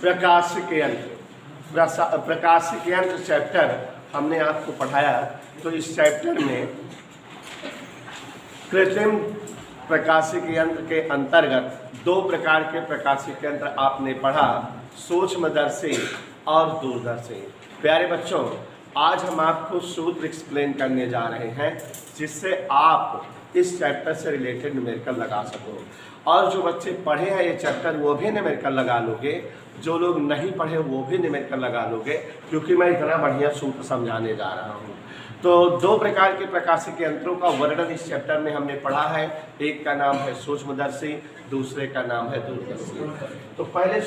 प्रकाशिक यंत्र, प्रकाशिक यंत्र चैप्टर हमने आपको पढ़ाया। तो इस चैप्टर में कृत्रिम प्रकाशिक यंत्र के अंतर्गत दो प्रकार के प्रकाशिक यंत्र आपने पढ़ा, सूक्ष्मदर्शी और दूरदर्शी। प्यारे बच्चों, आज हम आपको सूत्र एक्सप्लेन करने जा रहे हैं जिससे आप इस चैप्टर से रिलेटेड न्यूमेरिकल लगा सको। और जो बच्चे पढ़े हैं ये चैप्टर वो भी न्यूमेरिकल लगा लोगे, जो लोग नहीं पढ़े वो भी न्यूमेरिकल लगा लोगे, क्योंकि मैं इतना बढ़िया सूत्र समझाने जा रहा हूँ। तो दो प्रकार के प्रकाशिक यंत्रों का वर्णन इस चैप्टर में हमने पढ़ा है। एक का नाम है सूक्ष्मदर्शी, दूसरे का नाम है दूरदर्शी। तो पहले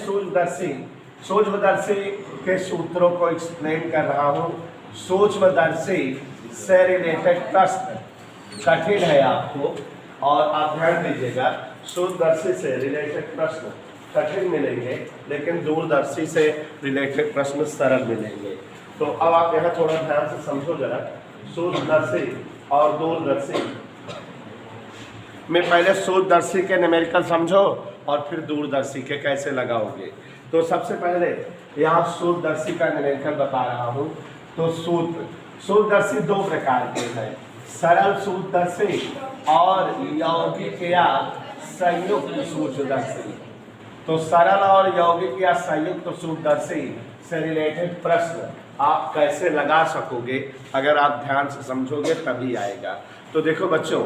सूक्ष्मदर्शी के सूत्रों को एक्सप्लेन कर रहा हूँ। सूक्ष्मदर्शी से रिलेटेड प्रश्न कठिन है आपको, और आप ध्यान दीजिएगा, सूक्ष्मदर्शी से रिलेटेड प्रश्न कठिन मिलेंगे, लेकिन दूरदर्शी से रिलेटेड प्रश्न सरल मिलेंगे। तो अब आप यहाँ थोड़ा ध्यान से समझो जरा, सूक्ष्मदर्शी और दूरदर्शी में पहले सूक्ष्मदर्शी के न्यूमेरिकल समझो और फिर दूरदर्शी के कैसे लगाओगे। तो सबसे पहले यहाँ सूक्ष्मदर्शी का न्यूमेरिकल बता रहा हूँ। तो सूक्ष्मदर्शी दो प्रकार के हैं, सरल सूक्ष्मदर्शी और यौगिक या संयुक्त सूक्ष्मदर्शी। तो सरल और यौगिक या संयुक्त सूक्ष्मदर्शी से रिलेटेड प्रश्न आप कैसे लगा सकोगे, अगर आप ध्यान से समझोगे तभी आएगा। तो देखो बच्चों,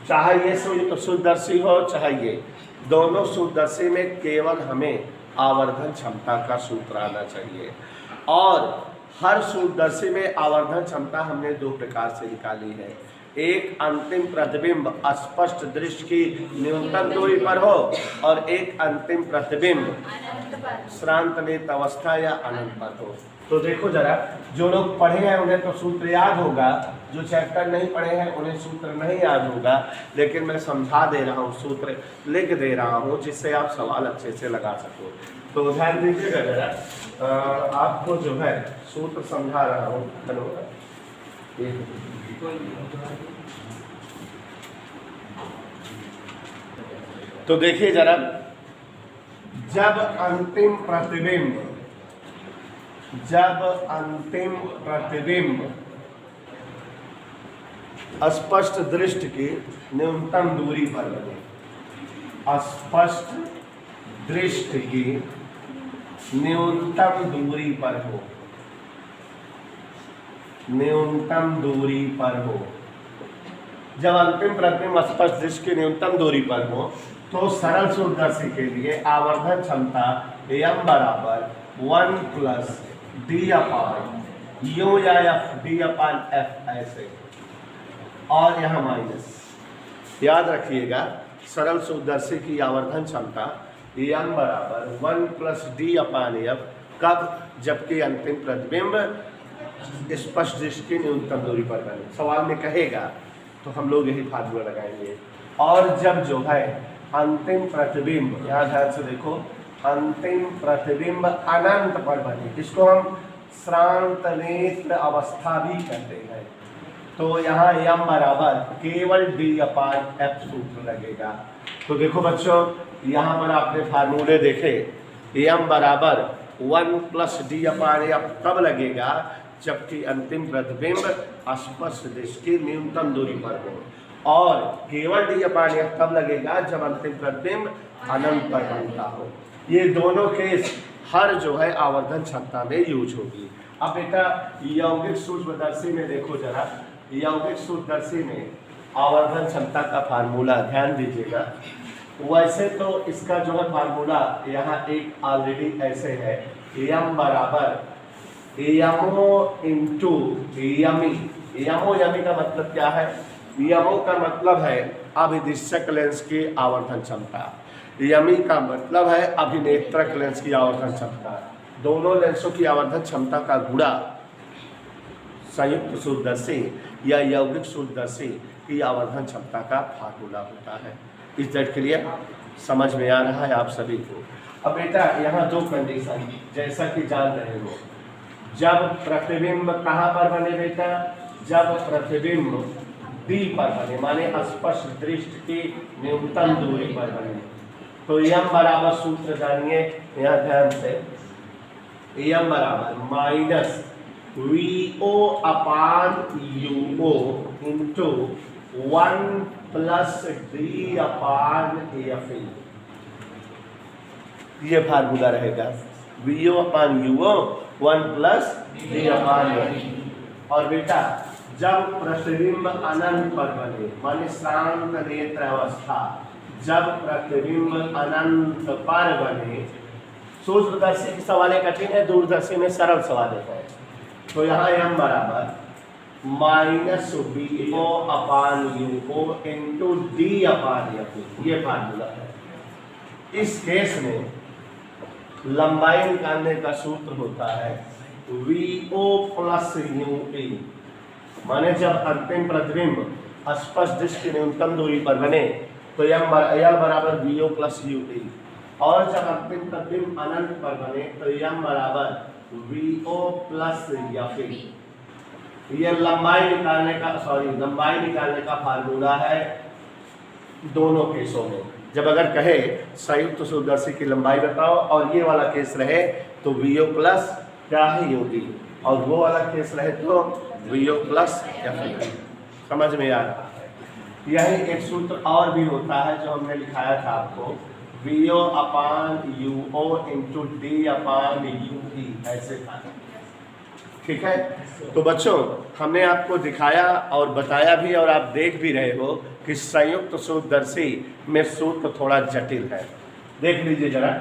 चाहे ये सूक्ष्मदर्शी हो चाहे ये, दोनों सूक्ष्मदर्शी में केवल हमें आवर्धन क्षमता का सूत्र आना चाहिए। और हर सूक्ष्मदर्शी में आवर्धन क्षमता हमने दो प्रकार से निकाली है। एक अंतिम प्रतिबिंब स्पष्ट दृष्टि की न्यूनतम दूरी पर हो, और एक अंतिम प्रतिबिंब श्रांतनित अवस्था या अनंत पर हो। तो देखो जरा, जो लोग पढ़े हैं उन्हें तो सूत्र याद होगा, जो चैप्टर नहीं पढ़े हैं उन्हें सूत्र नहीं याद होगा, लेकिन मैं समझा दे रहा हूँ, सूत्र लिख दे रहा हूँ जिससे आप सवाल अच्छे से लगा सको। तो ध्यान दीजिएगा जरा, आपको जो है सूत्र समझा रहा हूँ। हेलो, तो देखिए जरा, जब अंतिम प्रतिबिंब स्पष्ट दृष्टि की न्यूनतम दूरी पर बने, स्पष्ट दृष्टि की न्यूनतम दूरी पर हो, न्यूनतम दूरी पर हो, जब अंतिम प्रतिबिंब स्पष्ट दृष्टि की न्यूनतम दूरी पर हो, तो सरल सूक्ष्मदर्शी के लिए आवर्धन क्षमता m बराबर 1 प्लस डी अपान यू या एफ, डी अपान एफ ऐसे, और यहाँ माइनस। याद रखिएगा, सरल सूक्ष्मदर्शी की आवर्धन क्षमता m बराबर 1 प्लस डी अपान एफ, कब? जबकि अंतिम प्रतिबिंब स्पष्ट दृष्टि की न्यूनतम दूरी पर बने। सवाल में कहेगा तो हम लोग यही फार्मूला लगाएंगे। और जब जो है अंतिम प्रतिबिंब, यहाँ ध्यान से देखो, अंतिम प्रतिबिंब अनंत पर बने, इसको हम श्रांत नेत्र अवस्था भी कहते हैं। तो यहाँ m बराबर केवल d अपान एफ सूत्र लगेगा। तो देखो बच्चों, यहाँ पर आपने फार्मूले देखे, m बराबर 1 प्लस डी अपान एफ तब लगेगा जबकि अंतिम प्रतिबिंब स्पष्ट दृष्टि की न्यूनतम दूरी पर हो, और केवल डी अपान एफ तब लगेगा जब अंतिम प्रतिबिंब अनंत पर बनता हो। ये दोनों केस हर जो है आवर्धन क्षमता में यूज होगी। अब बेटा यौगिक सूक्ष्मदर्शी में देखो जरा, यौगिक सूक्ष्मदर्शी में आवर्धन क्षमता का फार्मूला ध्यान दीजिएगा। वैसे तो इसका जो है फार्मूला यहाँ एक ऑलरेडी ऐसे है, m बराबर यमो इंटू यमी। यमो यमी का मतलब क्या है? यमो का मतलब है अभिदिशक लेंस की आवर्धन क्षमता, यमी का मतलब है अभिनेत्रक लेंस की आवर्धन क्षमता। दोनों लेंसों की आवर्धन क्षमता का गुणा संयुक्त सूक्ष्मदर्शी या यौगिक सूक्ष्मदर्शी की आवर्धन क्षमता का फार्मूला होता है। इस दैट के लिए समझ में आ रहा है आप सभी को। अब बेटा यहाँ दो कंडीशन जैसा कि जान रहे हो, जब प्रतिबिंब कहाँ पर बने बेटा? जब प्रतिबिंब डी पर बने, माने स्पष्ट दृष्टि की न्यूनतम दूरी पर बने, तो यम बराबर सूत्र जानिए यहाँ ध्यान से, यम बराबर माइनस वीओ अपान यूओ into 1 plus D upon F. ये फार्मूला रहेगा, वीओ अपान यूओ 1 प्लस डी अपान एफ। और बेटा जब प्रतिबिंब अनंत पर बने माने शांत नेत्र अवस्था, जब प्रतिबिंब अनंत पर बने, सूक्ष्मदर्शी की सवाल कठिन है, दूरदर्शी में सरल सवाल है। तो यहाँ m बराबर माइनस वीओ अपान यूओ इंटू डी अपान एफ, ये फार्मूला है। इस केस में लंबाई निकालने का सूत्र होता है वीओ प्लस यूई, माने जब अंतिम प्रतिबिंब स्पष्ट दृष्टि की न्यूनतम दूरी पर बने तो एल बराबर वीओ प्लस यूई, और जब अंतिम प्रतिबिंब अनंत पर बने तो एम बराबर वीओ प्लस एफ। ये लंबाई निकालने का फार्मूला है दोनों केसों में। जब अगर कहे संयुक्त सूक्ष्मदर्शी की लंबाई बताओ और ये वाला केस रहे तो वीओ प्लस क्या है यूडी, और वो वाला केस रहे तो वीओ प्लस एफ। समझ में आ रहा है? यही एक सूत्र और भी होता है जो हमने लिखाया था आपको, वीओ अपान यूओ इंटू डी अपान यूई, ऐसे था। ठीक है, तो बच्चों हमने आपको दिखाया और बताया भी और आप देख भी रहे हो कि संयुक्त सूक्ष्मदर्शी में सूत्र थोड़ा जटिल है। देख लीजिए जरा,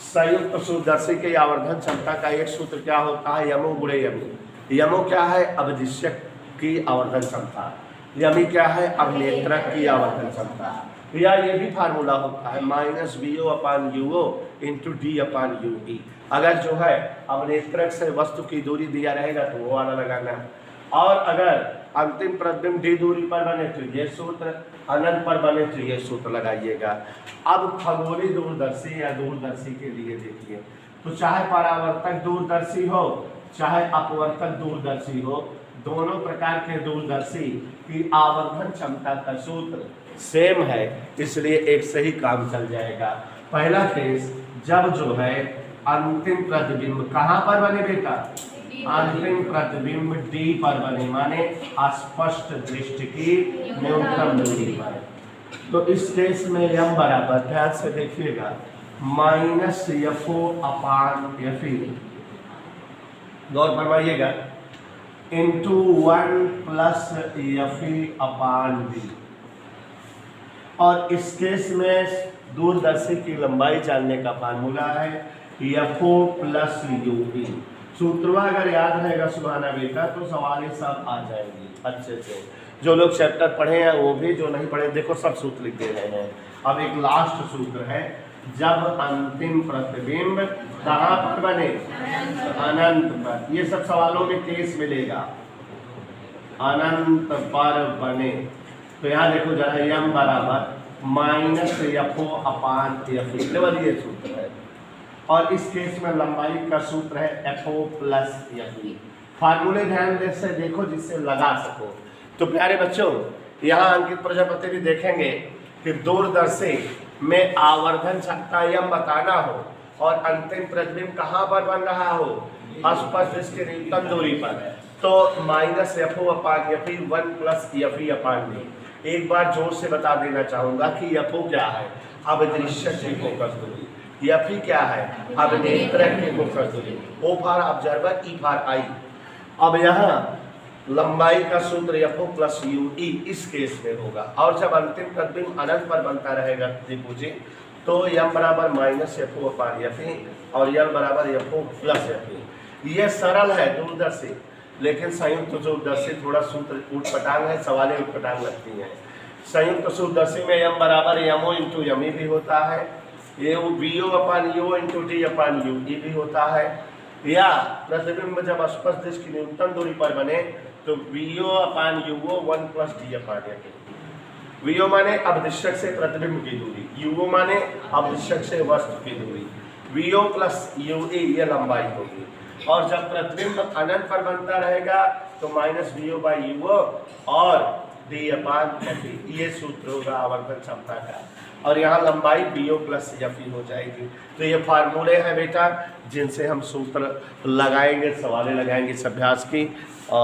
संयुक्त सूक्ष्मदर्शी के आवर्धन क्षमता का एक सूत्र क्या होता है, यमो गुणे यमी। यमो क्या है, अवदिश्यक की आवर्धन क्षमता, यमी क्या है, अभिनेत्रक की आवर्धन क्षमता। या ये भी फार्मूला होता है माइनस वीओ अपान यूओ इंटू डी अपान यूई। अगर जो है अवनेत्रक से वस्तु की दूरी दिया रहेगा तो वो वाला लगाना है, और अगर अंतिम प्रतिबिंब डी दूरी पर बने तो ये सूत्र, अनंत पर बने तो ये सूत्र लगाइएगा। अब खगोलीय दूरदर्शी या दूरदर्शी के लिए देखिए, तो चाहे परावर्तक दूरदर्शी हो चाहे अपवर्तक दूरदर्शी हो, दोनों प्रकार के दूरदर्शी की आवर्धन क्षमता का सूत्र सेम है, इसलिए एक से ही काम चल जाएगा। पहला केस जब जो है अंतिम प्रतिबिंब कहाँ पर बने बेटा, अंतिम प्रतिबिंब डी पर बने, माने स्पष्ट दृष्टि की न्यूनतम दूरी पर। तो इस केस में यम बराबर, ध्यान से देखिएगा, माइनस एफओ अपान एफई, गौर फरमाइएगा, इंटू 1 प्लस एफई अपान बी। और इस केस में दूरदर्शी की लंबाई जानने का फार्मूला है एफओ प्लस यूई। सूत्रवा अगर याद रहेगा सुभाना बेटा तो सवाल सब आ जाएंगे अच्छे से। जो लोग चैप्टर पढ़े हैं वो भी, जो नहीं पढ़े देखो सब सूत्र लिख दे रहे हैं। अब एक लास्ट सूत्र है, जब अंतिम प्रतिबिंब कहाँ पर बने, अनंत पर। ये सब सवालों में केस मिलेगा, अनंत पर बने। तो यहाँ देखो जरा, यम बराबर माइनस एफओ अपान एफ, ये सूत्र है। और इस केस में लंबाई का सूत्र है एफओ प्लस एफ। फार्मूले ध्यान से देखो जिससे लगा सको। तो प्यारे बच्चों, यहाँ अंकित प्रजापति भी देखेंगे कि दूरदर्शी में आवर्धन क्षमता यम बताना हो और अंतिम प्रतिबिंब कहाँ पर बन रहा हो, स्पष्ट इसके न्यूनतम दूरी पर, तो minus FO upon F 1 plus F अपान बी। एक बार जोर से बता देना चाहूंगा कि एफओ क्या है, अवदृश्य की फोकस दूरी, एफ क्या है, अवनेत्रक की फोकस दूरी, O for observer, E for eye. अब यहाँ लंबाई का सूत्र एफओ प्लस यूई इस केस में होगा, और जब अंतिम प्रतिबिंब अनंत पर बनता रहेगा त्रिभुजी, तो यम बराबर माइनस एफओ अपान एफ और यल बराबर एफओ प्लस एफ। ये सरल है दूरदर्शी, लेकिन संयुक्त सूक्ष्मदर्शी थोड़ा सूत्र उटपटांग है, सवालें उटपटांग लगती हैं। संयुक्त सूक्ष्मदर्शी में यम बराबर यमओ इंटू यमी भी होता है, ये वीओ अपान यूओ इंटू डी अपान यूई भी होता है, या प्रतिबिंब जब स्पष्ट दृष्टि की न्यूनतम दूरी पर बने तो वीओ अपान यूओ 1 plus D upon F. VO माने अवदिश्यक से प्रतिबिंब की दूरी, यूओ माने अवदिश्यक से वस्तु की दूरी, वीओ प्लस यूई ये लंबाई होगी। और जब प्रतिबिंब अनंत पर बनता रहेगा तो माइनस वीओ बाई यूओ और डी अपान एफ, ये सूत्र होगा आवर्धन क्षमता का। और यहाँ लंबाई BO प्लस FE हो जाएगी। तो ये फार्मूले हैं बेटा जिनसे हम सूत्र लगाएंगे, सवालें लगाएंगे इस अभ्यास की।